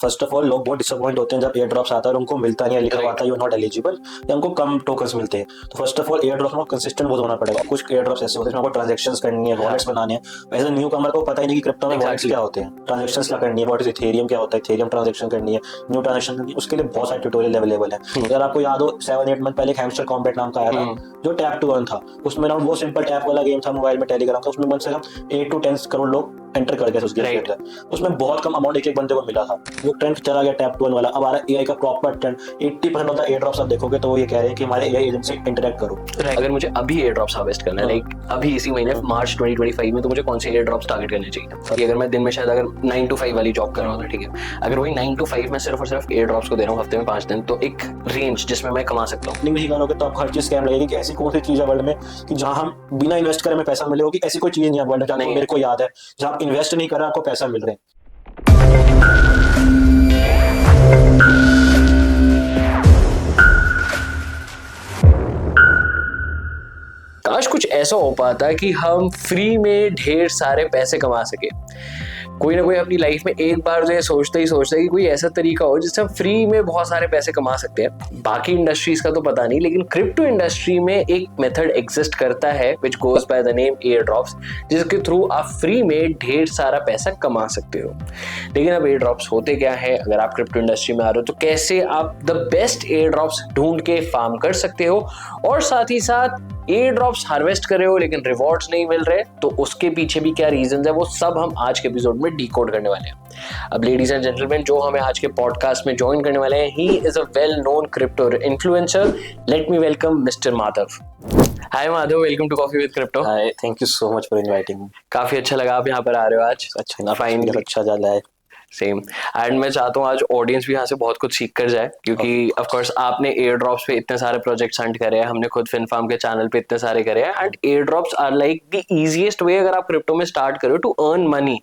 First of all लोग बहुत disappoint होते हैं जब एयर ड्रॉप्स आता है और उनको मिलता नहीं है, लिखा हुआ आता है यू नॉट एलिजिबल, या उनको कम टोकन्स मिलते हैं। तो first of all air drop में कंसिस्टेंट बहुत होना पड़ेगा। कुछ एयर ड्रॉप्स ऐसे होते हैं जिसमें आपको ट्रांजेक्शंस करनी है, वॉलेट्स बनाने हैं। वैसे न्यू कमर को पता ही नहीं कि क्रिप्टो में वॉलेट्स क्या होते हैं, ट्रांजेक्शंस क्या करनी है, व्हाट इज इथेरियम क्या होता है, इथेरियम ट्रांजेक्शन करनी है, न्यू ट्रांजेक्शन करनी है, उसके लिए बहुत सारे ट्यूटोरियल अवेलेबल है। अगर आपको याद हो 7-8 मंथ पहले हैमस्टर कॉम्बैट नाम का आया था जो टैप टू अर्न था, उसमें ना वो सिंपल टैप वाला गेम था मोबाइल में, टेलीग्राम का, उसमें कम से कम 8 to 10 करोड़ लोग एंटर कर गए उस गेम के अंदर। उसमें बहुत कम अमाउंट एक एक बंदे को मिला था, वो ट्रेंड चला गया टैप टू अर्न वाला। अब आ रहा है एआई का proper trend. 80% of the air drops आप देखोगे तो वो ये कह रहे हैं कि हमारे एआई एजेंट से इंटरेक्ट करो। अगर मुझे अभी एयर ड्रॉप्स हार्वेस्ट करना है, लाइक अभी इसी महीने मार्च 2025 में, तो मुझे कौन से एयर ड्रॉप्स टारगेट करने चाहिए? कि अगर मैं दिन में शायद अगर 9 to 5 वाली जॉब कर रहा हूँ, ठीक है, अगर वही 9 to 5 में सिर्फ और सिर्फ एयर ड्रॉप्स को दे रहा हूँ हफ्ते में 5 दिन, तो एक रेंज जिसमें मैं कमा सकता हूँ। नहीं करोगे तो आपको हर चीज स्कैम लगेगी कि ऐसी कौन सी चीज है वर्ल्ड में कि जहां हम बिना इन्वेस्ट करे हमें पैसा मिलेगा, कि ऐसी कोई चीज नहीं है वर्ल्ड में। मेरे को याद है जहां आप इन्वेस्ट नहीं कर रहे आपको पैसा मिल रहे हैं। काश कुछ ऐसा हो पाता कि हम फ्री में ढेर सारे पैसे कमा सके। कोई ना कोई अपनी लाइफ में एक बार जो है सोचता ही कि कोई ऐसा तरीका हो जिससे हम फ्री में बहुत सारे पैसे कमा सकते हैं। बाकी इंडस्ट्रीज का तो पता नहीं, लेकिन क्रिप्टो इंडस्ट्री में एक मेथड एग्जिस्ट करता है which goes by the name air drops, जिसके थ्रू आप फ्री में ढेर सारा पैसा कमा सकते हो। लेकिन अब एयर ड्रॉप्स होते क्या है? अगर आप क्रिप्टो इंडस्ट्री में आ रहे हो तो कैसे आप द बेस्ट एयर ड्रॉप्स ढूंढ के फार्म कर सकते हो, और साथ ही साथ एयर ड्रॉप्स हार्वेस्ट कर रहे हो लेकिन रिवॉर्ड्स नहीं मिल रहे, तो उसके पीछे भी क्या रीजंस है, वो सब हम आज के एपिसोड में डीकोड करने वाले हैं। अब लेडीज एंड जेंटलमैन, जो हमें आज के पॉडकास्ट में ज्वाइन करने वाले हैं, he is a well known crypto influencer. Let me welcome mister Madhav. Hi Madhav, welcome to coffee with crypto. Hi, thank you so much for inviting me. काफी अच्छा लगा आप यहाँ पर आ रहे हो आज। अच्छा, फाइनली अच्छा चल रहा है। सेम। एंड मैं चाहता हूँ आज ऑडियंस भी यहाँ से बहुत कुछ सीख कर जाए, क्योंकि ऑफ कोर्स आपने एयर ड्रॉप्स पे इतने सारे प्रोजेक्ट्स हंट करे हैं, हमने खुद फिनफार्म के चैनल पे इतने सारे करे हैं, and air drops are like the easiest way अगर आप क्रिप्टो में स्टार्ट करो to earn money.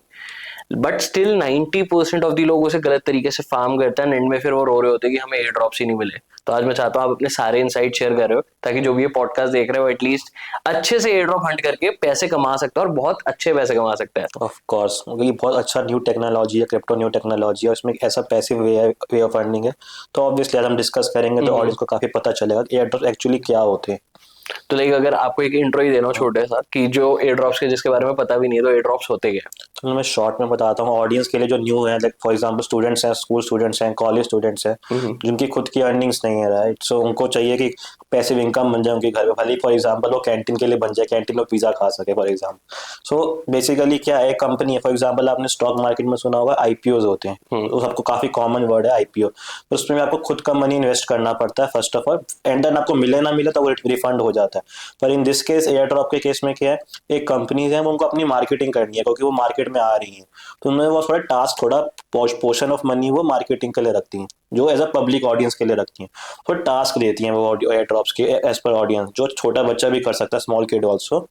But still 90% of the लोग उसे गलत तरीके से फार्म करते हैं, एंड में फिर वो रो रहे होते हैं कि हमें एयर ड्रॉप्स ही नहीं मिले। तो आज मैं चाहता हूँ आप अपने सारे इनसाइट शेयर कर रहे हो, ताकि जो भी ये पॉडकास्ट देख रहे हो एटलीस्ट अच्छे से एयर ड्रॉप हंट करके पैसे कमा सकता है, और बहुत अच्छे पैसे कमा सकता है। ऑफ कोर्स, ये बहुत अच्छा न्यू टेक्नोलॉजी है, क्रिप्टो न्यू टेक्नोलॉजी है, उसमें एक ऐसा पैसिव वे ऑफ अर्निंग है। तो ऑब्वियसली हम डिस्कस करेंगे तो ऑडियंस को काफी पता चलेगा कि एयर ड्रॉप एक्चुअली क्या होते हैं। तो लाइक अगर आपको एक इंट्रो ही देना हो छोटे सा कि जो एयर ड्रॉप्स के जिसके बारे में पता भी नहीं है, तो एयर ड्रॉप्स होते क्या? तो मैं शॉर्ट में बताता हूँ ऑडियंस के लिए जो न्यू है, लाइक फॉर एग्जांपल स्टूडेंट्स हैं, स्कूल स्टूडेंट्स हैं, कॉलेज स्टूडेंट्स हैं, जिनकी खुद की अर्निंग्स नहीं है, राइट। सो उनको चाहिए कि पैसिव इनकम बन जाए उनके घर में, भले फॉर एग्जांपल वो कैंटीन के लिए बन जाए, कैंटीन में पिज्जा खा सके फॉर एग्जांपल। सो बेसिकली क्या है, कंपनी है, फॉर एग्जांपल आपने स्टॉक मार्केट में सुना होगा आईपीओ होते हैं, तो सबको काफी कॉमन वर्ड है आईपीओ। तो उसमें आपको खुद का मनी इन्वेस्ट करना पड़ता है first of all, and then आपको मिले ना मिले तो वो रिफंड हो जाता है। पर in this case air drop के केस में क्या है, एक कंपनीज है, वो उनको अपनी मार्केटिंग करनी है क्योंकि वो मार्केट में आ रही है, तो उन्होंने वो थोड़ा टास्क, थोड़ा पोर्शन ऑफ मनी वो मार्केटिंग के लिए रखती हैं, जो एज अ पब्लिक ऑडियंस के लिए रखती हैं। तो टास्क देती हैं वो एयर ड्रॉप्स के एज पर ऑडियंस, जो छोटा बच्चा भी कर सकता है, स्मॉल किड ऑल्सो।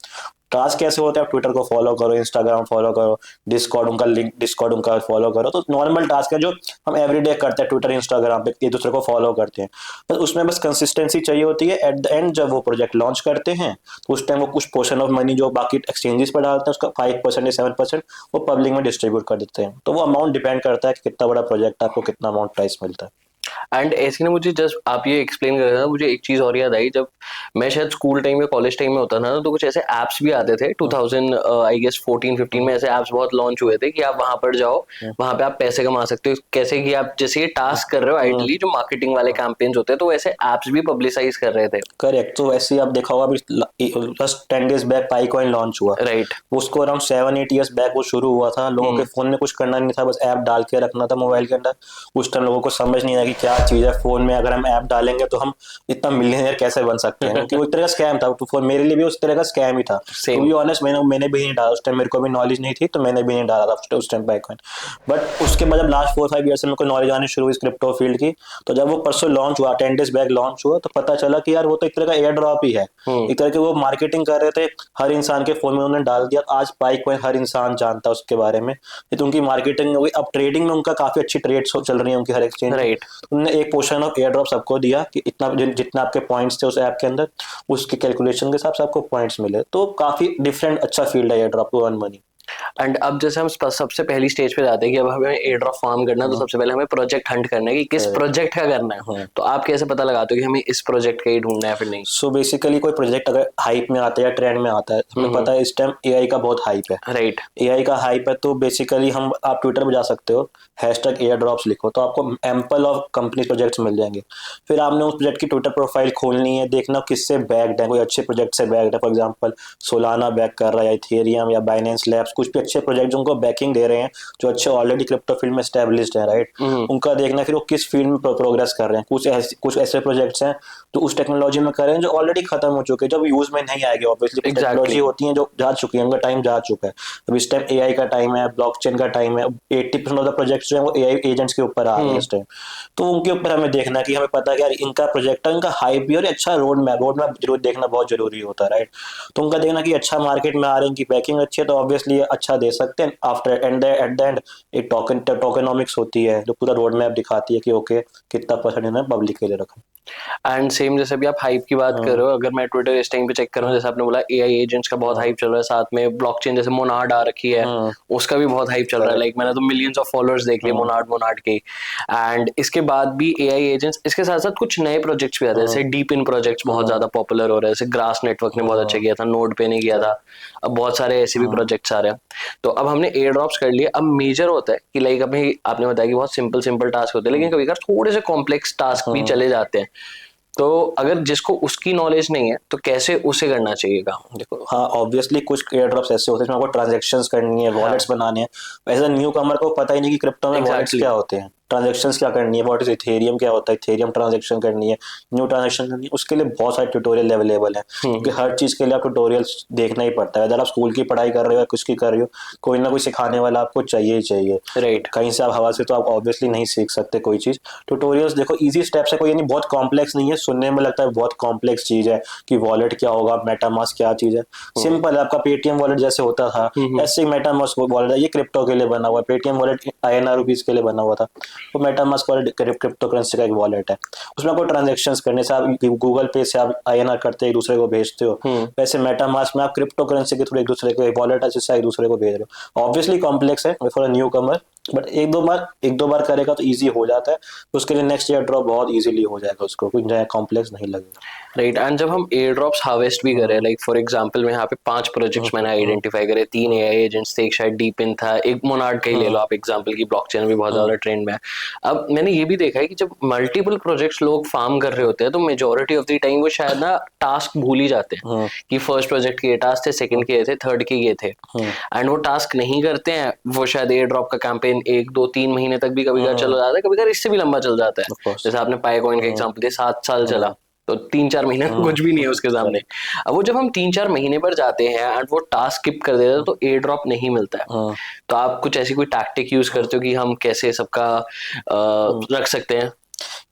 टास्क कैसे होता है, आप ट्विटर को फॉलो करो, इंस्टाग्राम फॉलो करो, डिस्कॉर्ड उनका लिंक, डिस्कॉर्ड उनका फॉलो करो। तो नॉर्मल टास्क है जो हम एवरीडे करते हैं, ट्विटर इंस्टाग्राम पे एक दूसरे को फॉलो करते हैं। बस उसमें बस कंसिस्टेंसी चाहिए होती है। एट द एंड जब वो प्रोजेक्ट लॉन्च करते हैं तो उस टाइम वो कुछ पोर्शन ऑफ मनी जो बाकी एक्सचेंजेस पर डालते हैं उसका 5% या 7% वो पब्लिक में डिस्ट्रीब्यूट कर देते हैं। तो वो अमाउंट डिपेंड करता है कि कितना बड़ा प्रोजेक्ट है, आपको कितना अमाउंट प्राइस मिलता है। एंड ऐसे ना, मुझे जस्ट आप ये एक्सप्लेन कर रहे थे, मुझे एक चीज और याद आई। जब मैं शायद स्कूल टाइम में, कॉलेज टाइम में होता था ना, तो कुछ ऐसे एप्स भी आते थे 2000 आई गेस 14-15 में ऐसे एप्स बहुत लॉन्च हुए थे कि आप वहां पर जाओ, वहां पे आप पैसे कमा सकते हो। कैसे कि आप जैसे ये टास्क कर रहे हो, आइडियली जो मार्केटिंग वाले कैंपेन्स होते हैं, तो वैसे एप्स भी पब्लिसाइज कर रहे थे। करेक्ट। तो वैसे ही आप देखा होगा अभी जस्ट 10 डेज बैक पाई कॉइन लॉन्च हुआ, राइट। उसको अराउंड 7-8 ईयर्स बैक वो शुरू हुआ था। लोगों के फोन में कुछ करना नहीं था, बस ऐप डाल के रखना था मोबाइल के अंदर। उस टाइम लोगों को समझ नहीं आया कि क्या चीज है फोन में, अगर हम ऐप डालेंगे तो हम इतना मिलियनेयर कैसे बन सकते हैं, क्योंकि वो एक तरह का स्कैम था। तो मेरे लिए भी उस तरह का स्कैम ही था। टू बी ऑनेस्ट, मैंने भी नहीं डाला उस टाइम, मेरे को भी नॉलेज नहीं थी, तो मैंने भी नहीं डाला था उस टाइम पाई कॉइन। बट उसके बाद जब लास्ट 4-5 ईयर से मेरे को नॉलेज आनी शुरू हुई क्रिप्टो फील्ड की, तो जब वो परसों लॉन्च हुआ, 10 डेज बैक लॉन्च हुआ, तो पता चला कि यार वो तो एक तरह का एयर ड्रॉप ही है। एक तरह के वो मार्केटिंग कर रहे थे, हर इंसान के फोन में उन्होंने डाल दिया। आज पाई कॉइन हर इंसान जानता है उसके बारे में, तो उनकी मार्केटिंग हो गई। अब ट्रेडिंग में उनका काफी अच्छी ट्रेड्स चल रही है उनकी हर एक्सचेंज, राइट। उन्होंने एक पोर्शन ऑफ एयर ड्रॉप सबको दिया कि इतना जितना आपके पॉइंट्स थे उस ऐप के अंदर, उसके कैलकुलेशन के हिसाब से आपको पॉइंट्स मिले। तो काफी डिफरेंट अच्छा फील्ड है air drop to earn money. And अब जैसे हम सबसे पहली स्टेज पे जाते हैं कि अब हमें एयर ड्रॉप फार्म करना है, तो सबसे पहले हमें प्रोजेक्ट हंट करना है कि किस प्रोजेक्ट का करना है। तो आप कैसे पता लगाते हो कि हमें इस प्रोजेक्ट का ही ढूंढना है फिर नहीं? सो बेसिकली कोई प्रोजेक्ट अगर हाइप में आता है या ट्रेंड में आता है, हमें पता है इस टाइम एआई का बहुत हाइप है। राइट। एआई का हाइप है तो बेसिकली हम आप ट्विटर पे जा सकते हो, हैशटैग एयर ड्रॉप्स लिखो तो आपको एम्पल ऑफ कंपनी प्रोजेक्ट्स मिल जाएंगे। फिर आपने उस प्रोजेक्ट की ट्विटर प्रोफाइल खोलनी है, देखना किससे बैक्ड है, कोई अच्छे प्रोजेक्ट से बैक्ड है। फॉर एग्जांपल सोलाना बैक कर रहा है, या इथेरियम या बाइनेंस लैब्स, कुछ भी अच्छे प्रोजेक्ट जिनको बैकिंग दे रहे हैं, जो अच्छे ऑलरेडी क्रिप्टो फील्ड में एस्टेब्लिश्ड है, राइट। उनका देखना फिर वो किस फील्ड में प्रोग्रेस कर रहे हैं। कुछ ऐसे प्रोजेक्ट्स हैं जो उस टेक्नोलॉजी में कर रहे हैं जो ऑलरेडी खत्म हो चुके हैं, जब यूज में नहीं आएगी। ऑब्वियसली टेक्नोलॉजी होती है जो जा चुकी है, उनका टाइम जा चुका है। अब इस टाइम एआई का टाइम है, ब्लॉकचेन का टाइम है। 80% ऑफ द प्रोजेक्ट्स जो है वो एआई एजेंट्स के ऊपर आ रहे हैं इस टाइम। तो उनके ऊपर हमें देखना कि हमें पता है कि यार इनका प्रोजेक्ट है, इनका हाइप भी और अच्छा रोड मैप जरूर देखना बहुत जरूरी होता है, राइट। तो उनका देखना कि अच्छा मार्केट में आ रहे हैं, इनकी पैकिंग अच्छी है, तो ऑब्वियसली अच्छा दे सकते हैं। आफ्टर एट द एंड एक टोकनॉमिक्स होती है जो पूरा रोड मैप दिखाती है कि ओके कितना परसेंट इन्होंने पब्लिक के लिए रखा। एंड सेम जैसे भी आप हाइप की बात कर रहे हो, अगर मैं ट्विटर इस टाइम पे चेक कर रहा हूँ, जैसे आपने बोला एआई एजेंट्स का बहुत हाइप चल रहा है, साथ में ब्लॉकचेन जैसे मोनार्ड आ रखी है, उसका भी बहुत हाइप चल रहा है। लाइक मैंने तो मिलियंस ऑफ फॉलोअर्स देख लिए मोनार्ड के। एंड इसके बाद भी एआई एजेंट्स, इसके साथ साथ कुछ नए प्रोजेक्ट्स भी आते हैं, जैसे डीप इन प्रोजेक्ट्स बहुत ज्यादा पॉपुलर हो रहे हैं, जैसे ग्रास नेटवर्क ने बहुत अच्छा किया था, नोड पे ने किया था, अब बहुत सारे ऐसे भी प्रोजेक्ट्स आ रहे हैं। तो अब हमने एयर ड्रॉप्स कर लिए, अब मेजर होता है कि लाइक अभी आपने बताया कि बहुत सिंपल टास्क होते हैं, लेकिन कभी कभार थोड़े से कॉम्प्लेक्स टास्क भी चले जाते हैं। तो अगर जिसको उसकी नॉलेज नहीं है तो कैसे उसे करना चाहिए काम? देखो, हाँ ऑब्वियसली कुछ एयर ड्रॉप्स ऐसे होते हैं जिसमें आपको ट्रांजेक्शंस करनी है, वॉलेट्स बनाने हैं। एज अ न्यू कमर को पता ही नहीं कि क्रिप्टो में वॉलेट्स क्या होते हैं, ट्रांजेक्शंस क्या करनी है, व्हाट इज इथेरियम क्या होता है, इथेरियम ट्रांजेक्शन करनी है, न्यू ट्रांजेक्शन करनी है, उसके लिए बहुत सारे ट्यूटोरियल अवेलेबल है। क्योंकि हर चीज के लिए आप ट्यूटोरियल्स देखना ही पड़ता है। अगर आप स्कूल की पढ़ाई कर रहे हो या कुछ की कर रहे हो, कोई ना कोई सिखाने वाला आपको चाहिए ही चाहिए, राइट। कहीं से आप हवा से तो आप ऑब्वियसली नहीं सीख सकते कोई चीज। ट्यूटोरियल्स देखो इजी स्टेप्स है, कोई यानी बहुत कॉम्प्लेक्स नहीं है। सुनने में लगता है बहुत कॉम्प्लेक्स चीज है कि वॉलेट क्या होगा, मेटामास्क क्या चीज है। सिंपल है, आपका पेटीएम वॉलेट जैसे होता था ऐसे ही मेटामास्क वॉलेट है। ये क्रिप्टो के लिए बना हुआ है, पेटीएम वॉलेट INR रुपीज के लिए बना हुआ था, तो मेटामास्क वॉलेट क्रिप्टो करेंसी का एक वॉलेट है। उसमें आपको ट्रांजेक्शन करने से, आप गूगल पे से आप INR करते हैं एक दूसरे को भेजते हो, वैसे मेटामास्क में आप क्रिप्टो करेंसी के थ्रू एक दूसरे को वॉलेट है जिससे एक दूसरे को भेज रहे हो। ऑब्वियसली कॉम्प्लेक्स है for a new Qamar, but एक दो बार करेगा तो इजी हो जाता है। उसके लिए नेक्स्ट ईयर ड्रॉप बहुत इजीली हो जाएगा, उसको कुछ कॉम्प्लेक्स नहीं लगेगा। राइट। एंड जब हम एयर ड्रॉप्स हार्वेस्ट भी करें, लाइक फॉर एग्जांपल में यहाँ पे 5 प्रोजेक्ट्स मैंने आइडेंटिफाई करे, 3 एआई एजेंट्स थे, एक शायद डीपिन था, एक मोनार्ड का ही ले लो आप एग्जांपल की, ब्लॉकचेन भी बहुत ज्यादा ट्रेंड में है। अब मैंने ये भी देखा है कि जब मल्टीपल प्रोजेक्ट्स लोग फार्म कर रहे होते हैं तो मेजोरिटी ऑफ द टाइम वो शायद ना टास्क भूल ही जाते हैं कि फर्स्ट प्रोजेक्ट के ये टास्क थे, सेकंड के ये थे, थर्ड के ये थे, एंड वो टास्क नहीं करते हैं। वो शायद एयर ड्रॉप का कैंपेन 1 2 3 महीने तक भी कभी कभार चल जाता है, कभी कभार इससे भी लंबा चल जाता है। जैसे आपने पाइकॉइन का एग्जांपल दिया, 7 साल चला, तो 3 4 महीने कुछ भी नहीं है उसके सामने। अब वो जब हम 3 4 महीने पर जाते हैं एंड वो टास्क स्किप कर देते हैं तो एयर ड्रॉप नहीं मिलता है। तो आप कुछ ऐसी कोई टैक्टिक यूज करते हो कि हम कैसे सबका रख सकते हैं?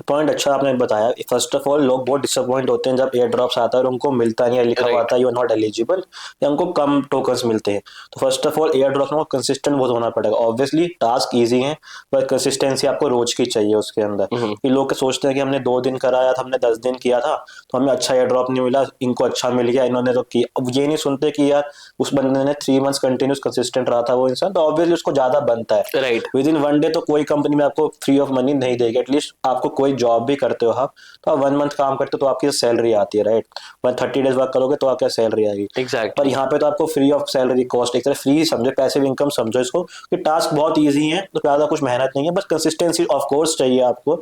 पॉइंट अच्छा आपने बताया। फर्स्ट ऑफ ऑल लोग बहुत डिसअपॉइंट होते हैं जब एयर ड्रॉप्स आता है और उनको मिलता नहीं है, लिखा हुआ आता है यू आर नॉट एलिजिबल, या उनको कम टोकन्स मिलते हैं। तो first of all air drop में कंसिस्टेंट बहुत होना पड़ेगा। ऑब्वियसली टास्क इजी है पर कंसिस्टेंसी आपको रोज की चाहिए उसके अंदर। कि लोग सोचते हैं कि हमने 2 दिन कराया था, हमने 10 दिन किया था तो हमें अच्छा एयर ड्रॉप नहीं मिला, इनको अच्छा मिल गया, इन्होंने तो किया। अब ये नहीं सुनते कि यार उस बंदे ने 3 मंथ्स कंटिन्यूस कंसिस्टेंट रहा था वो इंसान, तो ऑब्वियसली उसको ज्यादा बनता है। राइट। विद इन 1 डे तो कोई कंपनी में आपको फ्री ऑफ मनी नहीं देगी। एटलीस्ट आपको कोई जॉब भी करते हो आप, तो आप 1 मंथ काम करते हो तो आपकी सैलरी आती है, राइट। 30 डेज वर्क करोगे तो आपकी सैलरी आएगी। एग्जैक्ट। पर यहाँ पे तो आपको फ्री ऑफ सैलरी कॉस्ट, एक तरह फ्री समझो, पैसिव इनकम समझो इसको, कि टास्क बहुत इजी है तो ज्यादा कुछ मेहनत नहीं है, बस कंसिस्टेंसी ऑफ कोर्स चाहिए आपको।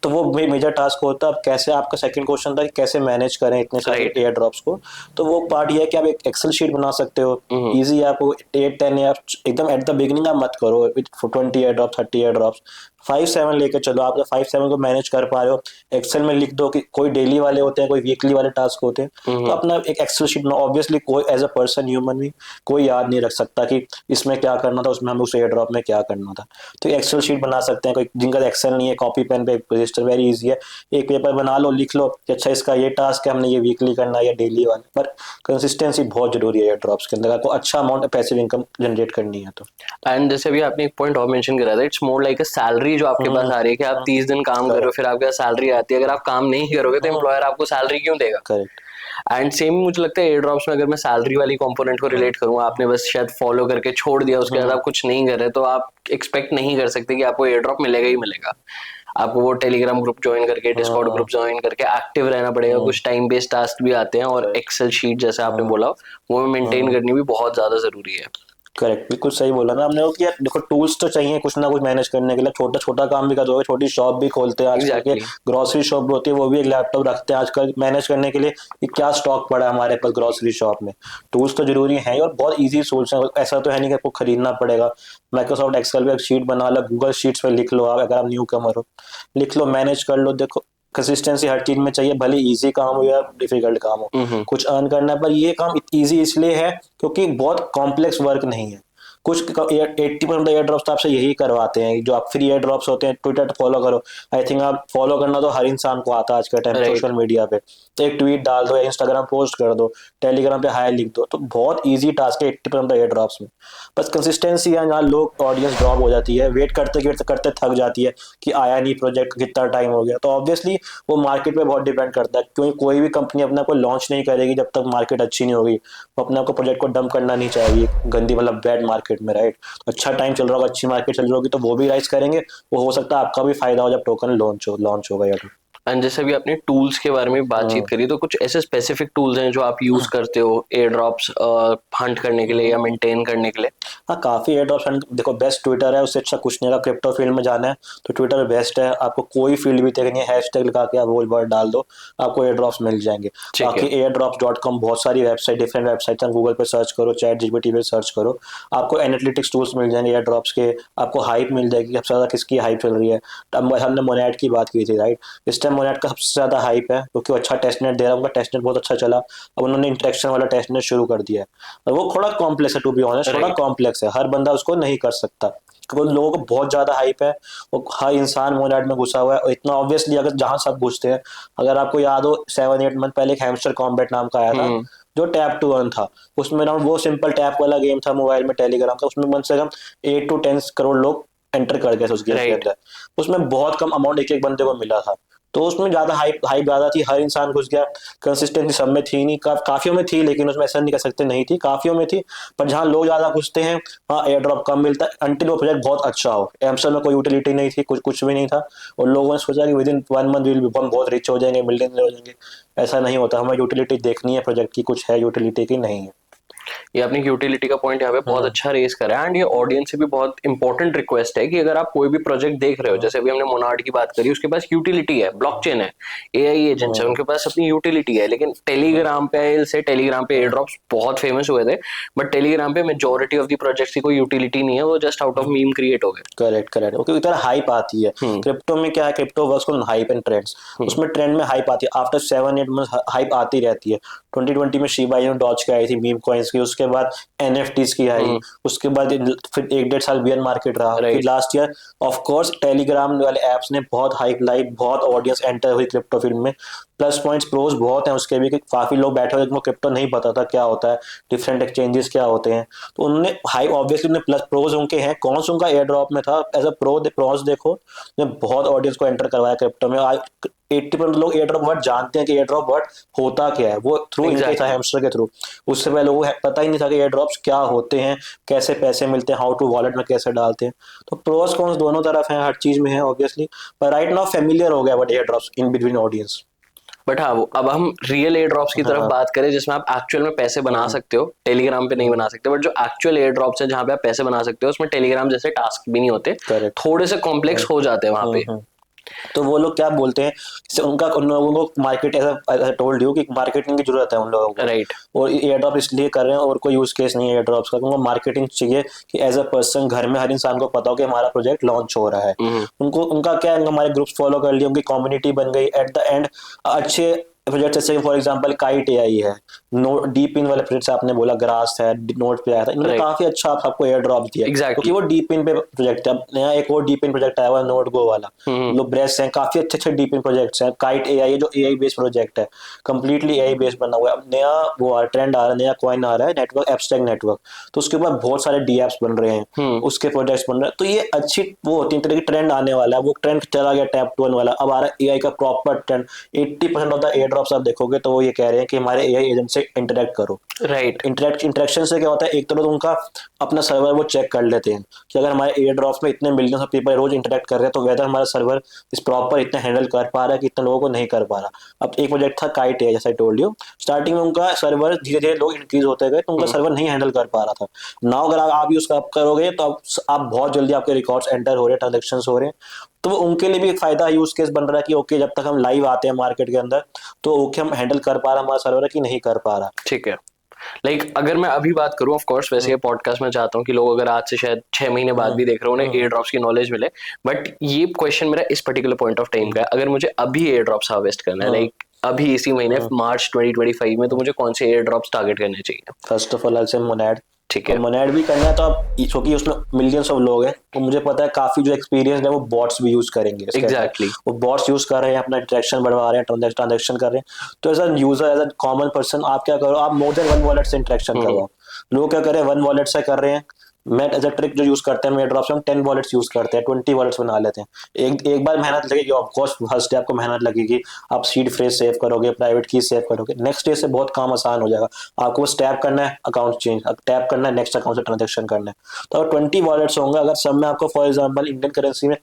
तो वो मेजर टास्क होता है। अब कैसे, आपका सेकंड क्वेश्चन था कि कैसे मैनेज करें इतने सारे एयर ड्रॉप्स को, तो वो पार्ट ये है कि आप एक एक्सेल शीट बना सकते हो। इजी है, आपको 8 10 या एकदम एट द बिगिनिंग आप मत करो 20 एयर ड्रॉप 30 एयर ड्रॉप्स, 5 7 लेके चलो। आप 5 7 को मैनेज कर पा रहे हो, एक्सेल में लिख दो कि कोई डेली वाले होते हैं, कोई वीकली वाले टास्क होते हैं, तो अपना एक एक्सेल शीट बनाओ। ऑब्वियसली कोई एज अ पर्सन ह्यूमन भी कोई याद नहीं रख सकता कि इसमें क्या करना था, उसमें हमें उस एयर ड्रॉप में क्या करना था। तो एक्सेल शीट बना सकते हैं। कोई जिनका एक्सेल नहीं है, कॉपी पेन पे रजिस्टर वेरी इजी है, एक पेपर बना लो, लिख लो कि अच्छा इसका ये टास्क है, हमने ये वीकली करना है या डेली वाला। पर कंसिस्टेंसी बहुत जरूरी है एयर ड्रॉप्स के अंदर, आपको अच्छा amount of passive income generate करनी है तो। एंड जैसे अभी आपने एक पॉइंट और मेंशन करा था, it's more like a salary जो आपके पास आ रही है कि आप 30 दिन काम कर रहे हो, फिर आपके पास सैलरी आती है। अगर आप काम नहीं करोगे तो एम्प्लॉयर आपको सैलरी क्यों देगा? करेक्ट। एंड सेम मुझे लगता है एयर ड्रॉप्स में अगर मैं सैलरी वाली कंपोनेंट को रिलेट करूँ, आपने बस शायद फॉलो करके छोड़ दिया, उसके बाद आप कुछ नहीं कर रहे, तो आप एक्सपेक्ट नहीं कर सकते कि आपको एयर ड्रॉप मिलेगा ही मिलेगा। आपको वो टेलीग्राम ग्रुप ज्वाइन करके, डिस्कॉर्ड ग्रुप ज्वाइन करके एक्टिव रहना पड़ेगा। कुछ टाइम बेस्ड टास्क भी आते हैं, और एक्सेल शीट जैसे आपने बोला वो मेंटेन करनी भी बहुत ज्यादा जरूरी है। करेक्ट, बिल्कुल सही बोला ना आपने कि यार देखो टूल्स तो चाहिए कुछ ना कुछ मैनेज करने के लिए। छोटा छोटा काम भी कर दोगे, छोटी शॉप भी खोलते हैं आजकल के, ग्रोसरी शॉप भी होती है, वो भी एक लैपटॉप रखते हैं आजकल मैनेज करने के लिए कि क्या स्टॉक पड़ा है हमारे पास ग्रोसरी शॉप में। टूल्स तो जरूरी है और बहुत ईजी टूल्स हैं, ऐसा तो है नहीं कि आपको खरीदना पड़ेगा। माइक्रोसॉफ्ट एक्सेल पे एक शीट बना लो, गूगल शीट्स पे लिख लो, आप अगर आप न्यू कमर हो लिख लो, मैनेज कर लो। देखो कंसिस्टेंसी हर चीज में चाहिए, भले इजी काम हो या डिफिकल्ट काम हो, कुछ अर्न करना है। पर ये काम इजी इसलिए है क्योंकि बहुत कॉम्प्लेक्स वर्क नहीं है। कुछ 80% एयर ड्रॉप्स तो आपसे यही करवाते हैं, जो आप फ्री एयर ड्रॉप्स होते हैं। ट्विटर फॉलो करो, आई थिंक आप फॉलो करना तो हर इंसान को आता है आज के टाइम सोशल मीडिया पे। तो एक ट्वीट डाल दो या इंस्टाग्राम पोस्ट कर दो, टेलीग्राम पे हाई लिख दो, तो बहुत ईजी टास्क है 80% एयर ड्रॉप्स में। बस कंसिस्टेंसी है, जहाँ लोग ऑडियंस ड्रॉप हो जाती है, वेट करते करते करते थक जाती है कि आया नहीं प्रोजेक्ट, कितना टाइम हो गया। तो ऑब्वियसली वो मार्केट पे बहुत डिपेंड करता है, क्योंकि कोई भी कंपनी अपने को लॉन्च नहीं करेगी जब तक मार्केट अच्छी नहीं होगी। वो अपने आपको प्रोजेक्ट को डंप करना नहीं चाहेगी गंदी मतलब बैड मार्केट में, राइट। अच्छा टाइम चल रहा होगा, अच्छी मार्केट चल रही होगी तो वो भी राइज करेंगे। वो हो सकता है आपका भी फायदा हो जब टोकन लॉन्च होगा यार। एंड जैसे भी आपने टूल्स के बारे में बातचीत करी, तो कुछ ऐसे स्पेसिफिक टूल्स हैं जो आप यूज करते हो एयर ड्रॉप्स हंट करने के लिए या मेंटेन करने के लिए? हाँ, काफी एयर ड्रॉप्स हंट, देखो बेस्ट ट्विटर है, उससे अच्छा कुछ नहीं है। क्रिप्टो फील्ड में जाना है तो ट्विटर बेस्ट है। आपको कोई फील्ड भी देखनी है, हैशटैग लगा के आप वो वर्ड डाल दो, आपको एयर ड्रॉप्स मिल जाएंगे। बाकी airdrops.com बहुत सारी वेबसाइट, डिफरेंट वेबसाइट है, गूगल पे सर्च करो, चैट जीपीटी पे सर्च करो, आपको एनालिटिक्स टूल्स मिल जाएंगे एयर ड्रॉप्स के। आपको हाइप मिल जाएगी, सबसे ज्यादा किसकी हाइप चल रही है। अब हमने मोनेट की बात की थी, राइट। इस टाइम मोनेट का सबसे ज्यादा हाइप है क्योंकि वो अच्छा टेस्टनेट दे रहा है, उनका टेस्टनेट बहुत अच्छा चला। अब उन्होंने इंटरेक्शन वाला टेस्टनेट शुरू कर दिया है, और वो थोड़ा कॉम्प्लेक्स है, टू बी ऑनेस्ट थोड़ा कॉम्प्लेक्स है, हर बंदा उसको नहीं कर सकता क्योंकि लोगों को बहुत ज्यादा हाइप है। वो हर इंसान मोनेट में घुसा हुआ है, और इतना ऑब्वियसली अगर जहां सब घुसते हैं। अगर आपको याद हो 7-8 मंथ पहले एक हैमस्टर कॉम्बैट नाम का आया था, जो टैप टू अर्न था। उसमें ना वो सिंपल टैप वाला गेम था मोबाइल में, टेलीग्राम का, उसमें कम से कम 8 to 10 करोड़ लोग एंटर कर गए थे उस गेम के अंदर। उसमें बहुत कम अमाउंट एक एक बंदे को मिला था, तो उसमें ज्यादा हाइप ज्यादा थी, हर इंसान घुस गया। कंसिस्टेंसी सब में थी नहीं, काफियों में थी, लेकिन उसमें ऐसा नहीं कह सकते नहीं थी, काफियों में थी। पर जहाँ लोग ज्यादा घुसते हैं वहाँ एयर ड्रॉप कम मिलता है, अंटिल वो प्रोजेक्ट बहुत अच्छा हो। एमसल में कोई यूटिलिटी नहीं थी, कुछ भी नहीं था, और लोगों ने सोचा कि विद इन 1 मंथ विल हम बहुत रिच हो जाएंगे, मिलियन हो जाएंगे। ऐसा नहीं होता, हमें यूटिलिटी देखनी है प्रोजेक्ट की, कुछ है यूटिलिटी की नहीं है। ये आपने यूटिलिटी का पॉइंट यहाँ पे बहुत अच्छा रेस करा है। एंड ये ऑडियंस से भी बहुत इंपॉर्टेंट रिक्वेस्ट है कि अगर आप कोई भी प्रोजेक्ट देख रहे हो, जैसे अभी हमने मोनार्ड की बात करी, उसके पास यूटिलिटी है, ब्लॉकचेन है, एआई एजेंट्स है, उनके पास अपनी यूटिलिटी है। लेकिन टेलीग्राम पे एयर ड्रॉप्स बहुत फेमस हुए थे, बट टेलीग्राम पे मेजोरिटी ऑफ द प्रोजेक्ट्स की कोई यूटिलिटी नहीं है, वो just out of meme create हो गए। करेक्ट, क्योंकि इतना हाइप आती है। क्रिप्टो में क्या है, crypto works on hype and trends. उसमें ट्रेंड में हाइप आती है, आफ्टर 7-8 मंथ हाइप आती रहती है। 2020 में शिबा इनु डॉज की आई थी, मीम कॉइन्स की, उसके बाद एनएफटीज की आई, उसके बाद फिर 1-1.5 साल बियर मार्केट रहा, फिर last year of course Telegram वाले एप्स ने बहुत हाइप लाई, बहुत ऑडियंस एंटर हुई क्रिप्टो फील्ड में। प्लस पॉइंट्स प्रोज बहुत हैं उसके भी, कि काफी लोग बैठे हुए जिनको क्रिप्टो नहीं पता था क्या होता है, डिफरेंट एक्सचेंजेस क्या होते हैं, तो उन्होंने हाइप ऑब्वियसली उन्हें प्लस प्रोज उनके हैं। कौन सा उनका एयर ड्रॉप में था एज अ प्रोज देखो, बहुत ऑडियंस को एंटर करवाया क्रिप्टो में। आज 80% लोग एयर ड्रॉप वर्ड जानते हैं कि एयर ड्रॉप वर्ड होता क्या है, वो थ्रू इनके था, हैमस्टर के थ्रू। उससे पहले लोगों को पता ही नहीं था कि एयर ड्रॉप्स क्या होते हैं, कैसे पैसे मिलते हैं, हाउ टू वॉलेट में कैसे डालते हैं। तो प्रोस कॉन्स दोनों तरफ हैं, हर चीज में है ऑब्वियसली, पर राइट नाउ फेमिलियर हो गया but air drops in between audience. But हाँ, अब हम रियल एयर ड्रॉप्स की तरफ बात करें जिसमें आप एक्चुअल में पैसे बना सकते हो। टेलीग्राम पे नहीं बना सकते, बट जो एक्चुअल एयर ड्रॉप्स है जहाँ पे आप पैसे बना सकते हो, उसमें टेलीग्राम जैसे टास्क भी नहीं होते, थोड़े से कॉम्प्लेक्स हो जाते हैं वहां पे। तो वो लोग क्या बोलते हैं, उन लोगों को मार्केट, ऐसा टोल्ड यू कि मार्केटिंग की जरूरत है उन लोगों को, राइट। और एयर ड्रॉप इसलिए कर रहे हैं, और कोई यूज केस नहीं है एयर ड्रॉप्स का, उनको मार्केटिंग चाहिए कि एज अ पर्सन घर में हर इंसान को पता हो कि हमारा प्रोजेक्ट लॉन्च हो रहा है। उनको उनका क्या है, हमारे ग्रुप्स फॉलो कर लिए, उनकी कम्युनिटी बन गई, एट द एंड अच्छे प्रोजेक्ट जैसे फॉर एग्जांपल काइट एआई है, नोट डीप इन वाले प्रोजेक्ट आपने बोला, ग्रास है, नोट पे आया था, इन्होंने Right. काफी अच्छा आपको एयर ड्रॉप दिया Exactly. क्योंकि वो डीप इन पे प्रोजेक्ट है। अब नया एक और डीप इन प्रोजेक्ट आया हुआ है, नोट गो वाला, लोग ब्रेस हैं, काफी अच्छे अच्छे डीप इन प्रोजेक्ट्स हैं। काइट एआई है जो एआई बेस्ड प्रोजेक्ट है, कंप्लीटली एआई बेस्ड बना हुआ है। अब नया वो ट्रेंड आ रहा है, नया कॉइन आ रहा है, नेटवर्क एब्स्ट्रैक्ट नेटवर्क, तो उसके ऊपर बहुत सारे डी एप्स बन रहे हैं, उसके प्रोजेक्ट्स बन रहे हैं। तो ये अच्छी वो होती है, तरह की ट्रेंड आने वाला है। वो ट्रेंड चला गया टैप टू वाला, अब आ रहा है एआई का proper trend. 80% of the air drops आप देखोगे तो वो ये कह रहे हैं कि हमारे एआई एजेंट से इंटरेक्ट करो। राइट। इंटरेक्शन से क्या होता है, एक तरह तो उनका अपना सर्वर वो चेक कर लेते हैं कि अगर हमारे एयर ड्रॉप्स में इतने मिलियंस ऑफ पीपल रोज इंटरेक्ट कर रहे हैं तो वेदर हमारा सर्वर इस प्रॉपर इतना हैंडल कर पा रहा है कि इतने लोगों को नहीं कर पा रहा। अब एक प्रोजेक्ट था काइट है, जैसा टोल्ड यू, स्टार्टिंग में उनका सर्वर धीरे धीरे लोग इंक्रीज होते गए तो उनका सर्वर नहीं हैंडल कर पा रहा था। नाउ अगर आप यूज करोगे तो आप बहुत जल्दी आपके रिकॉर्ड्स एंटर हो रहे हैं, ट्रांजेक्शन हो रहे हैं, तो वो उनके लिए भी एक फायदा यूज केस बन रहा है कि ओके जब तक हम लाइव आते हैं मार्केट के अंदर तो ओके हम हैंडल कर पा रहा हमारा सर्वर कि नहीं कर पा रहा। ठीक है। लाइक अगर मैं अभी बात करूं, ऑफ कोर्स वैसे ये पॉडकास्ट में चाहता हूं कि लोग अगर आज से शायद 6 महीने बाद भी देख रहे हो उन्हें एयर ड्रॉप्स की नॉलेज मिले, बट ये क्वेश्चन मेरा इस पर्टिकुलर पॉइंट ऑफ टाइम का है। अगर मुझे अभी एयर ड्रॉप्स हार्वेस्ट करना है, लाइक अभी इसी महीने मार्च 2025 में, तो मुझे कौन से एयर ड्रॉप्स टारगेट करने चाहिए? फर्स्ट ऑफ ऑल आई से मोनेड। ठीक है। और मोनेड भी करना है तो आप, क्योंकि उसमें मिलियंस ऑफ लोग हैं तो मुझे पता है काफी जो एक्सपीरियंस है वो बॉट्स भी यूज करेंगे। एग्जैक्टली। वो बॉट्स यूज कर रहे हैं, अपना इंटरेक्शन बढ़वा रहे हैं, ट्रांजेक्शन कर रहे हैं। तो as a user, as a common person आप क्या करो, आप मोर देन वन वॉलेट से इंटरेक्शन करो। लोग क्या कर रहे हैं, वन वॉलेट से कर रहे हैं। मैं एज अ ट्रिक जो यूज करते हैं मेरे ड्रॉप्स में 10 वॉलेट्स यूज करते हैं, 20 वॉलेट्स बना लेते हैं। एक बार मेहनत लगेगी, ऑफकोर्स फर्स्ट डे आपको मेहनत लगेगी, आप सीड फ्रेज सेव करोगे, प्राइवेट की सेव करोगे, नेक्स्ट डे से बहुत काम आसान हो जाएगा। आपको बस टैप करना है, अकाउंट चेंज, टैप करना है, नेक्स्ट अकाउंट से ट्रांजेक्शन करना है। तो अगर 20 वॉलेट्स होंगे, अगर सब में आपको फॉर एग्जाम्पल इंडियन करेंसी में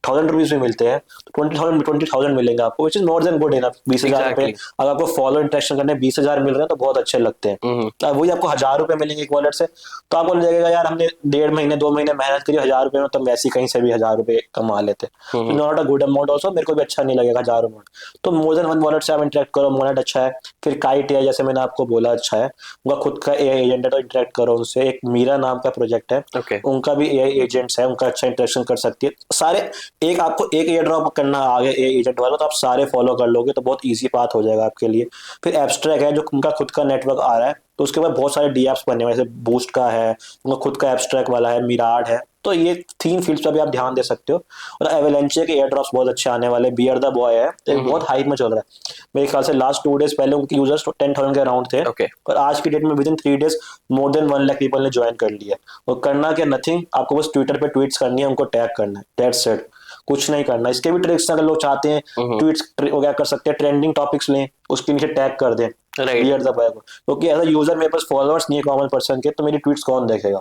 1000 रुपीज भी मिलते हैं तो 20,000 मिलेंगे आपको, which is more than good enough. 20,000 रुपए अगर आपको फॉलो इंटरेक्शन करने 20,000 मिल रहे हैं तो बहुत अच्छे लगते हैं। तो वही आपको 1,000 रुपए मिलेंगे एक वॉलेट से, तो आपको लगेगा यार हमने 1.5 महीने 2 महीने मेहनत करी, 1,000 रुपए में तो वैसे कहीं से भी 1,000 रुपए कमा लेते। Not a good amount also, मेरे को भी अच्छा नहीं लगेगा 1,000 अमाउंट। तो मोर देन वन वॉलेट से आप इंटरेक्ट करो, मोनेट अच्छा है। फिर काइट है, जैसे मैंने आपको बोला, अच्छा है, उनका खुद का एआई एजेंट है तो इंटरेक्ट करो उनसे। एक मीरा नाम का प्रोजेक्ट है, उनका भी एआई एजेंट्स है, उनका अच्छा इंटरेक्शन कर सकती है सारे। एक आपको एक एयर ड्रॉप करना आगे एजेंट वाला तो आप सारे फॉलो कर लोगे तो बहुत इजी बात हो जाएगा आपके लिए। फिर एब्स्ट्रैक्ट है जो उनका खुद का नेटवर्क आ रहा है, तो उसके बाद बहुत सारे डी एप्स बने हुए हैं, जैसे बूस्ट का है, उनका खुद का एब्स्ट्रैक्ट वाला है, मिराड है। तो ये 3 फील्ड्स पर भी आप ध्यान दे सकते हो। और एवेलेंचे के एयर ड्रॉप्स बहुत अच्छे आने वाले। बियर द बॉय है, तो बहुत हाइप में चल रहा है। मेरे ख्याल से लास्ट 2 डेज पहले उनके यूजर्स 10,000 के अराउंड थे, और आज की डेट में with in 3 days more than 1 lakh people ने ज्वाइन कर लिया। और करना क्या, नथिंग, आपको बस ट्विटर पे ट्वीट्स करनी है, उनको टैग करना है, दैट्स इट, कुछ नहीं करना। इसके भी ट्रिक्स अगर लोग चाहते हैं, ट्वीट्स क्या कर सकते हैं, ट्रेंडिंग टॉपिक्स लें, उसके नीचे टैग कर दें बियर द बॉय को, क्योंकि एज अ यूजर मेरे पास फॉलोअर्स नहीं है कॉमन पर्सन के, तो मेरी ट्वीट्स कौन देखेगा।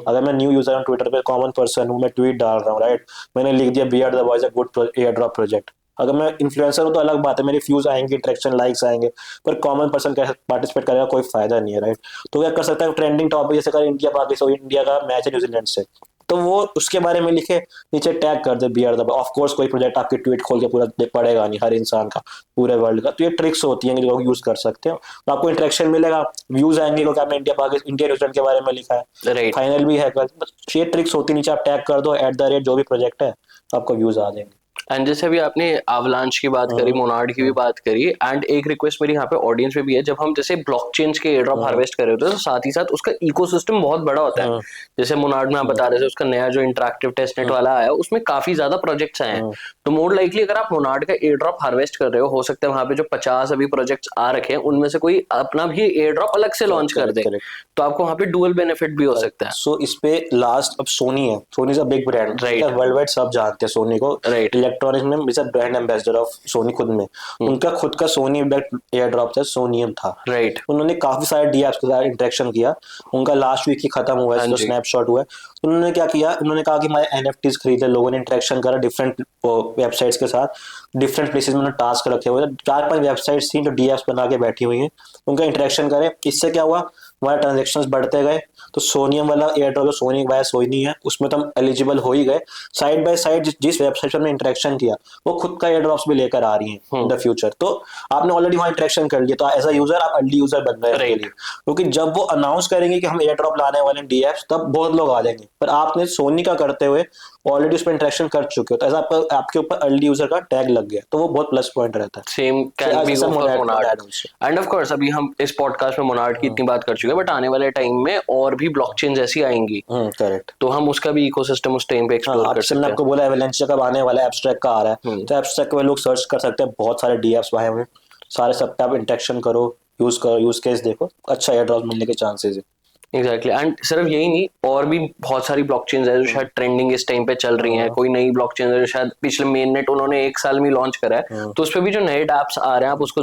अगर मैं न्यू यूजर हूँ ट्विटर पे, कॉमन पर्सन हूँ, मैं ट्वीट डाल रहा हूँ, राइट, मैंने लिख दिया bear the boy is a good air drop project. अगर मैं इन्फ्लुएंसर हूँ तो अलग बात है, मेरे व्यूज आएंगे, इंटरेक्शन, लाइक्स आएंगे, पर कॉमन पर्सन कैसे पार्टिसिपेट करेगा, कोई फायदा नहीं है, राइट। तो क्या कर सकता है, ट्रेंडिंग टॉपिक जैसे कर इंडिया पाकिस्तान, इंडिया का मैच है न्यूजीलैंड से, तो वो उसके बारे में लिखे, नीचे टैग कर दे bear the boy. Of course कोई प्रोजेक्ट आपके ट्वीट खोल के पूरा पड़ेगा नहीं हर इंसान का, पूरे वर्ल्ड का। तो ये ट्रिक्स होती हैं लोग यूज कर सकते हो, तो आपको इंटरेक्शन मिलेगा, व्यूज आएंगे, क्योंकि आपने इंडिया पाकिस्तान, इंडिया न्यूजीलैंड के बारे में लिखा है, फाइनल भी है। ये ट्रिक्स होती, नीचे आप टैग कर दो @ जो भी प्रोजेक्ट है, आपको व्यूज आ जाएंगे। एंड जैसे अभी आपने अवलांच की बात करी, मोनाड की भी बात करी, एंड एक रिक्वेस्ट मेरी यहाँ पे ऑडियंस में भी है, जब हम जैसे ब्लॉकचेन के एयर ड्रॉप हार्वेस्ट कर रहे होते हैं तो साथ ही साथ उसका इकोसिस्टम बहुत बड़ा होता है। जैसे मोनाड में आप बता रहे थे उसका नया जो इंटरेक्टिव टेस्टनेट वाला आया, उसमें काफी ज्यादा प्रोजेक्ट्स आए हैं। तो मोर लाइकली अगर आप मोनाड का एयर ड्रॉप हार्वेस्ट कर रहे हो सकता है वहां पे जो 50 अभी प्रोजेक्ट्स आ रखे हैं उनमें से कोई अपना भी एयर ड्रॉप अलग से लॉन्च कर दे, तो आपको वहां पे डुअल बेनिफिट भी हो सकता है। सो इस पे लास्ट, अब सोनी है, Soni is a big brand, right, world wide सब जानते हैं सोनी को, राइट, इलेक्ट्रॉनिक्स में ब्रांड एम्बेसडर ऑफ सोनी खुद में। उनका खुद का सोनी एयर ड्रॉप था, सोनियम था, राइट। उन्होंने काफी सारे डी एप्स के साथ इंटरेक्शन किया, उनका लास्ट वीक ही खत्म हुआ है, जो स्नैपशॉट हुआ है। उन्होंने क्या किया, उन्होंने कहा कि हमारे एनएफटीज खरीदे, लोगों ने इंटरेक्शन करा डिफरेंट वेबसाइट्स के साथ, डिफरेंट प्लेसेस में टास्क रखे हुए थे, 4-5 वेबसाइट्स थी जो डी एप्स बना के बैठी हुई हैं, उनका इंटरेक्शन करे। इससे क्या हुआ, हमारे ट्रांजेक्शन्स बढ़ते गए। तो सोनियम वाला एयर ड्रॉप जो सोनी बाय सोनी है उसमें तो हम एलिजिबल हो ही गए। साइड बाय साइड जिस वेबसाइट पर हमने इंटरेक्शन किया वो खुद का एयर ड्रॉप्स भी लेकर आ रही हैं इन द फ्यूचर। तो आपने ऑलरेडी वहां इंटरेक्शन कर लिया, तो एज अ यूजर आप अर्ली यूजर बन गए के लिए, क्योंकि जब वो अनाउंस करेंगे कि हम एयर ड्रॉप लाने वाले हैं डी एप्स, तब बहुत लोग आ जाएंगे। पर आपने सोनी का करते हुए ऑलरेडी उसमें इंटरेक्शन कर चुके हो, तो ऐसा आपके ऊपर अर्ली यूजर का टैग लग गया, तो वो बहुत प्लस पॉइंट रहता है। Same can be for Monod end of course अभी हम इस पॉडकास्ट में मोनार्ड की इतनी बात कर चुके हैं, बट आने वाले टाइम में और भी ब्लॉकचेन ऐसी आएंगी, करेक्ट, तो हम उसका भी इकोसिस्टम उस टाइम पे एक्सप्लोर कर सकते हैं। मैंने आपको बोला एवलांचे कब आने वाला है, एब्स्ट्रैक्ट का आ रहा है, तो एब्स्ट्रैक्ट पे लोग सर्च कर सकते हैं, बहुत सारे डीएप्स आए हुए, सारे सब पे आप इंटरेक्शन करो, यूज केस देखो, अच्छा एयर ड्रॉप मिलने के चांसेस है। एग्जैक्टली एंड सिर्फ यही नहीं, और भी बहुत सारी ब्लॉकचेन्स है जो शायद ट्रेंडिंग इस टाइम पे चल रही हैं। कोई नई ब्लॉकचेन है जो शायद पिछले मेन नेट उन्होंने 1 साल में लॉन्च करा है, तो उस पे भी जो नए डैप्स आ रहे हैं आप उसको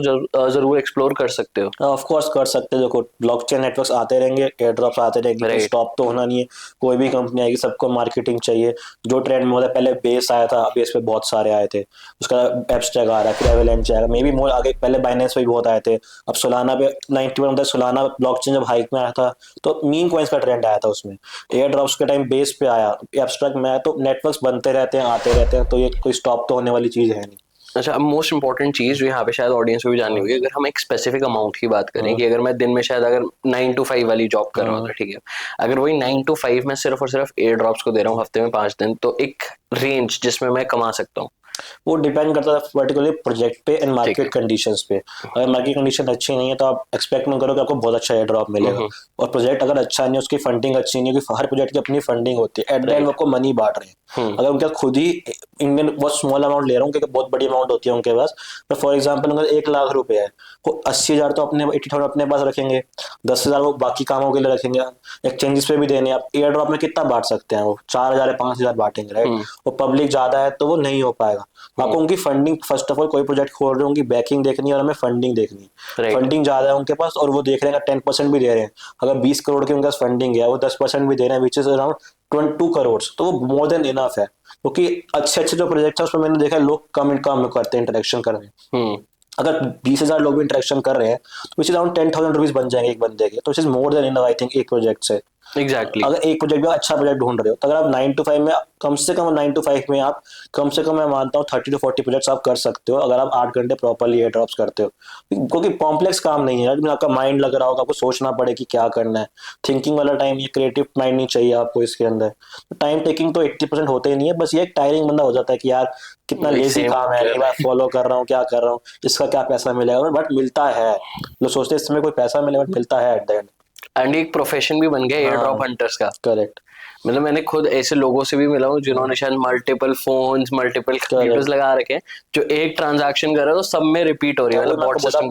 जरूर एक्सप्लोर कर सकते हो। ऑफ कोर्स कर सकते हो, देखो ब्लॉकचेन नेटवर्क्स आते रहेंगे, एयर ड्रॉप्स आते रहेंगे, तो स्टॉप तो होना नहीं है। कोई भी कंपनी आएगी, सबको मार्केटिंग चाहिए। जो ट्रेंड में होता है, पहले बेस आया था, बेस पे बहुत सारे आए थे, उसका एब्स्ट्रैक्ट आ रहा है, फिर एवलांचे आएगा, मे बी मोर आगे, पहले बाइनेंस पे भी बहुत आए थे, अब सोलाना पे 91 सोलाना ब्लॉकचेन जब हाइक में आया था तो मीम कॉइंस का ट्रेंड आया था, उसमें एयर ड्रॉप्स के टाइम बेस पे आया, एब्स्ट्रैक्ट में आया, तो नेटवर्क्स बनते रहते हैं, आते रहते हैं, तो ये कोई स्टॉप तो होने वाली चीज है नहीं। अच्छा, अब मोस्ट इंपॉर्टेंट चीज जो यहाँ पे शायद ऑडियंस को भी जाननी होगी, अगर हम एक स्पेसिफिक अमाउंट की बात करें कि अगर मैं दिन में शायद अगर 9 to 5 वाली जॉब कर रहा हूँ, तो ठीक है, अगर वही 9 to 5 मैं सिर्फ और सिर्फ एयर ड्रॉप्स को दे रहा हूँ हफ्ते में 5 दिन, तो एक रेंज जिसमें मैं कमा सकता हूँ। वो डिपेंड करता है पर्टिकुलर प्रोजेक्ट पे एंड मार्केट कंडीशंस पे। अगर मार्केट कंडीशन अच्छी नहीं है तो आप एक्सपेक्ट मत करो कि आपको बहुत अच्छा एयर ड्रॉप मिलेगा, और प्रोजेक्ट अगर अच्छा नहीं है, उसकी फंडिंग अच्छी नहीं है, क्योंकि हर प्रोजेक्ट की अपनी फंडिंग होती है, एट द एंड आपको मनी बांट रहे हैं। अगर उनका खुद ही इंडियन बहुत स्मॉल अमाउंट ले रहा हूँ, क्योंकि बहुत बड़ी अमाउंट होती है उनके पास, तो फॉर एग्जाम्पल अगर 1 लाख रुपए है, वो 80,000 तो अपने 80,000 अपने पास रखेंगे, 10,000 वो बाकी कामों के लिए रखेंगे, एक्सचेंजेस पे भी देने। आप एयर ड्रॉप में कितना बांट सकते हैं, वो 4,000 या 5,000 बांटेंगे, राइट। वो पब्लिक ज्यादा है तो वो नहीं हो पाएगा। आपको उनकी फंडिंग, फर्स्ट ऑफ ऑल कोई प्रोजेक्ट खोल रहे हो, उनकी बैकिंग देखनी है और हमें फंडिंग देखनी है। फंडिंग ज्यादा है उनके पास और वो देख रहे हैं 10% भी दे रहे हैं। अगर 20 करोड़ की उनके पास फंडिंग है, वो 10% भी दे रहे हैं, विच इज अराउंड 22 करोड़, तो वो मोर देन इनफ है। क्योंकि अच्छे अच्छे जो प्रोजेक्ट है उसमें मैंने देखा है लोग कम करते हैं इंटरेक्शन करने। अगर 20,000 लोग भी इंटरेक्शन कर रहे हैं तो विच इज अराउंड 10,000 रुपीज बन जाएंगे एक बंदे के, तो it is more than enough I think एक प्रोजेक्ट से। एग्जैक्टली अगर एक प्रोजेक्ट में अच्छा प्रोजेक्ट ढूंढ रहे हो, तो अगर आप 9 to 5 में कम से कम 9 to 5 में आप कम से कम मैं मानता हूँ 30 to 40 प्रोजेक्ट्स आप कर सकते हो, अगर आप 8 घंटे प्रॉपर्ली एयर ड्रॉप्स करते हो। क्योंकि कॉम्प्लेक्स काम नहीं है, आपका माइंड लग रहा होगा, आपको सोचना पड़े कि क्या करना है, थिंकिंग वाला टाइम, ये क्रिएटिव माइंड नहीं चाहिए आपको इसके अंदर। टाइम टेकिंग तो 80% होते ही नहीं है, बस ये एक टायरिंग बंदा हो जाता है कि यार कितना लेजी काम है, एक बार फॉलो कर रहा हूँ, क्या कर रहा हूँ, इसका क्या पैसा मिलेगा, बट मिलता है। लोग सोचते हैं इसमें कोई पैसा मिलेगा, बट मिलता है एट द एंड। एंड एक प्रोफेशन भी बन गया एयर ड्रॉप हंटर्स का। करेक्ट, मतलब मैंने खुद ऐसे लोगों से भी मिला हूँ जिन्होंने शायद मल्टीपल फोन्स, मल्टीपल कंप्यूटर्स लगा रखे हैं, जो एक ट्रांजैक्शन कर रहे हो तो सब में रिपीट हो रही है। मतलब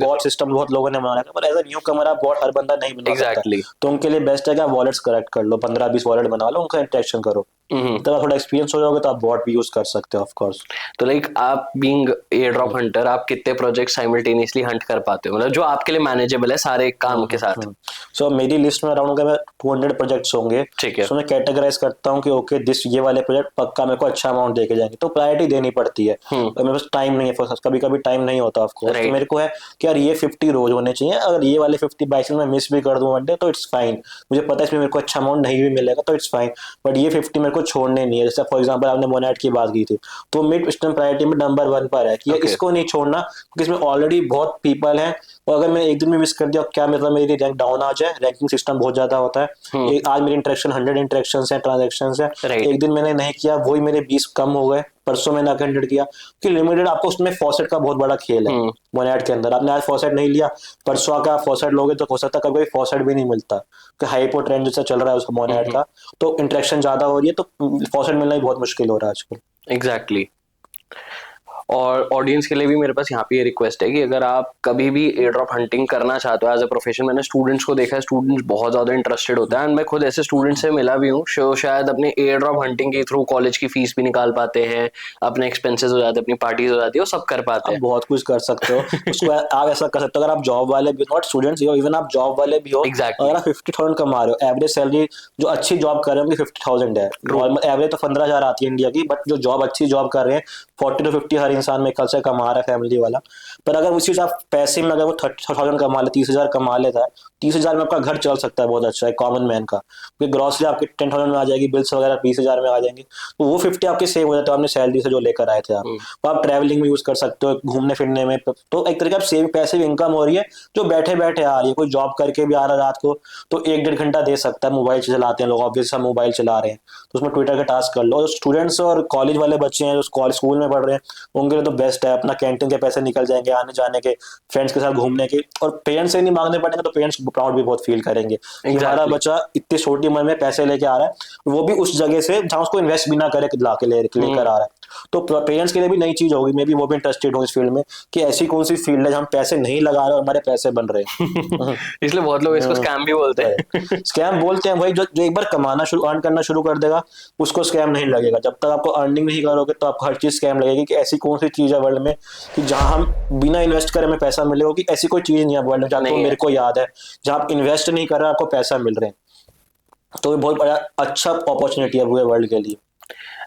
बॉट सिस्टम बहुत लोगों ने बनाया, पर एज अ न्यू कमर आप बॉट हर बंदा नहीं बना सकता, तो उनके लिए बेस्ट है कि आप वॉलेट्स करेक्ट कर लो, 15-20 वॉलेट बना लो, उनका इंटरेक्शन करो, तब थोड़ा एक्सपीरियंस हो जाओगे तो आप बॉट भी यूज कर सकते हो ऑफ कोर्स। तो लाइक आप बीइंग एयर ड्रॉप हंटर, आप कितने प्रोजेक्ट साइमल्टेनियसली हंट कर पाते हो, मतलब जो आपके लिए मैनेजेबल है सारे काम के साथ? सो मेरी लिस्ट में अराउंड 200 प्रोजेक्ट्स होंगे, ठीक है। सो मैं कैटेगराइज करता हूँ कि ओके दिस ये वाले प्रोजेक्ट पक्का मेरे को अच्छा अमाउंट देके जाएंगे, तो प्रायोरिटी देनी पड़ती है। और मेरे पास टाइम नहीं है, कभी कभी टाइम नहीं होता ऑफ कोर्स, तो मेरे को है कि यार ये 50 रोज होने चाहिए, अगर ये वाले 50 बाई चांस मैं मिस भी कर दूं वन डे तो इट्स फाइन, मुझे पता है इसमें मेरे को अच्छा अमाउंट नहीं भी मिलेगा तो इट्स फाइन, बट ये 50 मेरे को छोड़ने नहीं है। जैसे फॉर एग्जांपल आपने मोनेट की बात की थी, तो मिड स्टर्म प्रायोरिटी में नंबर 1 पर है कि इसको नहीं छोड़ना, क्योंकि इसमें ऑलरेडी बहुत पीपल हैं, और अगर मैंने एक दिन में मिस कर दिया क्या मतलब मेरी रैंक डाउन आ जाए, रैंकिंग सिस्टम बहुत ज्यादा होता है। आज मेरी इंटरेक्शन 100 इंटरेक्शन है, ट्रांजेक्शन है, एक दिन मैंने नहीं किया वही मेरे 20 कम हो गए, परसों मैंने 100 किया, कि लिमिटेड आपको उसमें फॉसेट का बहुत बड़ा खेल है मोनेट के अंदर। आपने आज फॉसेट नहीं लिया, परसों आकर आप फॉसेट लोगे तो हो सकता है कभी फॉसेट भी नहीं मिलता, कि हाइपो ट्रेंड जैसा चल रहा है उसका मोनेट का, तो इंटरेक्शन ज्यादा हो रही है, तो फॉसेट मिलना ही बहुत मुश्किल हो रहा है आजकल। एग्जैक्टली। और ऑडियंस के लिए भी मेरे पास यहाँ पे ये रिक्वेस्ट है कि अगर आप कभी भी एयर ड्रॉप हंटिंग करना चाहते हो एज अ प्रोफेशन, मैंने स्टूडेंट्स को देखा है, स्टूडेंट्स बहुत ज्यादा इंटरेस्टेड होते हैं, एंड मैं खुद ऐसे स्टूडेंट्स से मिला भी हूँ जो शायद अपने एयर ड्रॉप हंटिंग के थ्रू कॉलेज की फीस भी निकाल पाते हैं, अपने एक्सपेंसेस हो जाते हैं, अपनी पार्टीज हो जाती है, वो सब कर पाते हैं। बहुत कुछ कर सकते हो उसको आप ऐसा कर सकते हो, अगर आप जॉब वाले भी, नॉट स्टूडेंट्स हो, इवन आप जॉब वाले भी हो, अगर आप 50,000 कमा रहे हो, एवरेज सैलरी जो अच्छी जॉब कर रहे हो 50,000 है, नॉर्मल एवरेज तो 15,000 आती है इंडिया की, बट जो जॉब अच्छी जॉब कर रहे हैं 40 to 50 हर इंसान मेरे ख्याल से कमा रहा है फैमिली वाला, पर अगर उसी आप पैसे में अगर वो 30,000 कमा ले, 30,000 कमा लेता है, 30,000 में आपका घर चल सकता है बहुत अच्छा है कॉमन मैन का, क्योंकि ग्रॉसरी आपके 10,000 में आ जाएगी, बिल्स वगैरह 20,000 में आ जाएंगे, तो वो 50 आपके सेव हो जाते हो अपनी सैलरी से जो लेकर आए थे आप। तो आप ट्रैवलिंग में यूज कर सकते हो, घूमने फिरने में, तो एक तरीके से पैसिव इनकम हो रही है जो बैठे बैठे आ रही है। कोई जॉब करके भी आ रहा है रात को तो 1-1.5 घंटा दे सकता है, मोबाइल चलाते हैं लोग, ऑब्वियसली मोबाइल चला रहे हैं तो उसमें ट्विटर का टास्क कर लो। और स्टूडेंट्स और कॉलेज वाले बच्चे हैं जो कॉलेज स्कूल में पढ़ रहे हैं उनके लिए तो बेस्ट है, अपना कैंटीन के पैसे निकल जाएंगे आने जाने के, फ्रेंड्स के साथ घूमने के, और पेरेंट्स से नहीं मांगने पड़ेंगे तो पेरेंट्स प्राउड भी बहुत फील करेंगे कि हमारा बच्चा इतनी छोटी उम्र में पैसे लेके आ रहा है, वो भी उस जगह से जहाँ उसको इन्वेस्ट भी ना करे लेकर आ रहा है। तो पेरेंट्स के लिए भी नई चीज होगी, मे बी वो भी इंटरेस्टेड हो इस फील्ड में कि ऐसी कौन सी फील्ड है जहाँ हम पैसे नहीं लगा रहे और हमारे पैसे बन रहे हैं। इसलिए बहुत लोग इसको स्कैम भी बोलते हैं। स्कैम बोलते हैं भाई, जो एक बार कमाना शुरू अर्न करना शुरू कर देगा उसको स्कैम नहीं लगेगा। जब तक आपको अर्निंग नहीं करोगे तो आपको हर चीज स्कैम लगेगी कि ऐसी कौन सी चीज है वर्ल्ड में कि जहां हम बिना इन्वेस्ट करे हमें पैसा मिलेगा, कि ऐसी कोई चीज नहीं है वर्ल्ड में जहाँ तो मेरे को याद है जहाँ आप इन्वेस्ट नहीं कर रहे आपको पैसा मिल रहे हैं। तो ये बहुत बड़ा अच्छा अपॉर्चुनिटी है पूरे वर्ल्ड के लिए।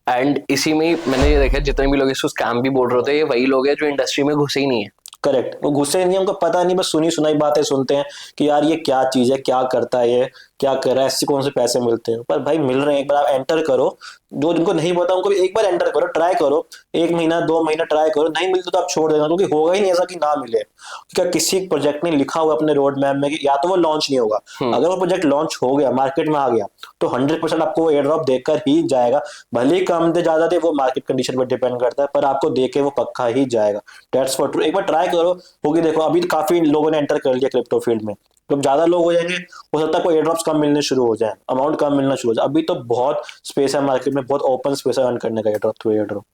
एंड इसी में मैंने ये देखा जितने भी लोग इसको स्कैम भी बोल रहे होते हैं, ये वही लोग हैं जो इंडस्ट्री में घुसे ही नहीं है। करेक्ट, वो घुसे नहीं, हमको पता नहीं, बस सुनी सुनाई बातें सुनते हैं कि यार ये क्या चीज है, क्या करता है, ये क्या कर रहा है, ऐसे कौन से पैसे मिलते हैं। पर भाई मिल रहे हैं, एक बार आप एंटर करो, जो जिनको नहीं पता उनको भी एक बार एंटर करो, ट्राई करो, 1 महीना 2 महीना ट्राई करो, नहीं मिलते तो आप छोड़ देना, क्योंकि होगा ही नहीं ऐसा कि ना मिले। क्योंकि किसी प्रोजेक्ट ने लिखा हुआ अपने रोड मैप में कि या तो वो लॉन्च नहीं होगा, अगर वो प्रोजेक्ट लॉन्च हो गया मार्केट में आ गया तो 100% आपको वो एयर ड्रॉप देकर ही जाएगा, भले ही कम दे ज्यादा दे वो मार्केट कंडीशन पर डिपेंड करता है, पर आपको देके वो पक्का ही जाएगा। दैट्स फॉर ट्रू, एक बार ट्राई करो, होगी देखो। अभी तो काफी लोगों ने एंटर कर लिया क्रिप्टो फील्ड में, जब ज्यादा लोग हो जाएंगे हो सकता है कोई एयर ड्रॉप्स कम मिलने शुरू हो जाए, अमाउंट कम मिलना शुरू हो जाए। अभी तो बहुत स्पेस है मार्केट में, बहुत ओपन स्पेस है अर्न करने का air drop through air drop.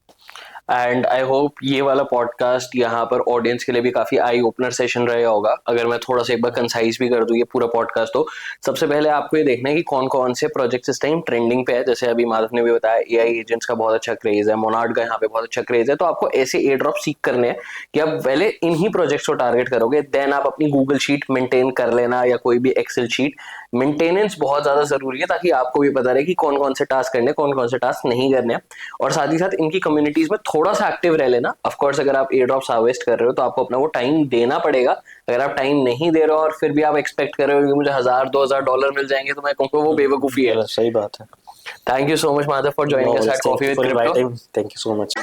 And I hope ये वाला पॉडकास्ट यहाँ पर ऑडियंस के लिए भी काफी आई ओपनर सेशन रहेगा होगा। अगर मैं थोड़ा सा एक बार कंसाइज भी कर दूं ये पूरा पॉडकास्ट, तो सबसे पहले आपको ये देखना है कि कौन कौन से प्रोजेक्ट्स इस टाइम ट्रेंडिंग पे है। जैसे अभी माधव ने भी बताया एआई एजेंट्स का बहुत अच्छा क्रेज है, मोनार्ड का यहाँ पे बहुत अच्छा क्रेज है, तो आपको ऐसे एयर ड्रॉप सीख करने हैं कि आप पहले इन्हीं प्रोजेक्ट्स को टारगेट करोगे, देन आप अपनी गूगल शीट मेंटेन कर लेना या कोई भी एक्सेल शीट। मेंटेनेंस बहुत ज्यादा जरूरी है ताकि आपको भी पता रहे कि कौन कौन से टास्क करने, कौन कौन से टास्क नहीं करने, और साथ ही साथ इनकी कम्युनिटीज में थोड़ा सा एक्टिव रह लेना। ऑफ कोर्स अगर आप एयर ड्रॉप्स हार्वेस्ट कर रहे हो तो आपको अपना वो टाइम देना पड़ेगा। अगर आप टाइम नहीं दे रहे हो और फिर भी आप एक्सपेक्ट कर रहे हो कि मुझे $1,000-2,000 मिल जाएंगे, तो मैं कहूँगा वो बेवकूफी है। सही बात है। Thank you so much Madhav for joining us at coffee with crypto. Thank you so much.